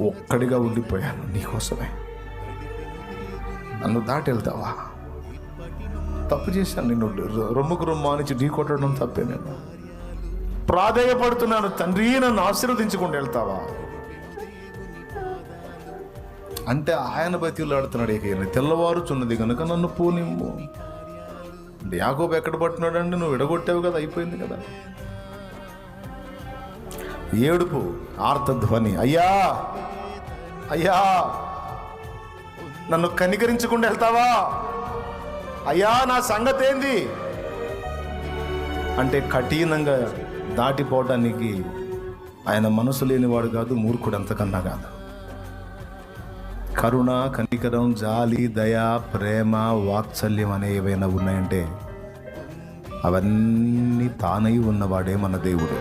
ఒక్కడిగా ఉండిపోయాను నీకోసమే. నన్ను దాటి వెళ్తావా? తప్పు చేశాను, నిన్ను రొమ్ముకు రొమ్మానించి ఢీ కొట్టడం తప్పే. నేను ప్రాధేయపడుతున్నాను, తండ్రి నన్ను ఆశీర్వదించుకుంటూ వెళ్తావా అంటే ఆయన బతిలాడుతున్నాడు. ఇక తెల్లవారుచున్నది కనుక నన్ను పోనిమ్ము. యాకోబు ఎక్కడ పట్టున్నాడు అంటే నువ్వు విడగొట్టావు కదా, అయిపోయింది కదా. ఏడుపు, ఆర్తధ్వని, అయ్యా అయ్యా నన్ను కనికరించుకుంటూ వెళ్తావా? అయ్యా నా సంగతి ఏంది అంటే కఠినంగా దాటిపోవటానికి ఆయన మనసు లేనివాడు కాదు, మూర్ఖుడు అంతకన్నా కాదు. కరుణ, కనికరం, జాలి, దయ, ప్రేమ, వాత్సల్యం అనే ఏవైనా ఉన్నాయంటే అవన్నీ తానై ఉన్నవాడే మన దేవుడు.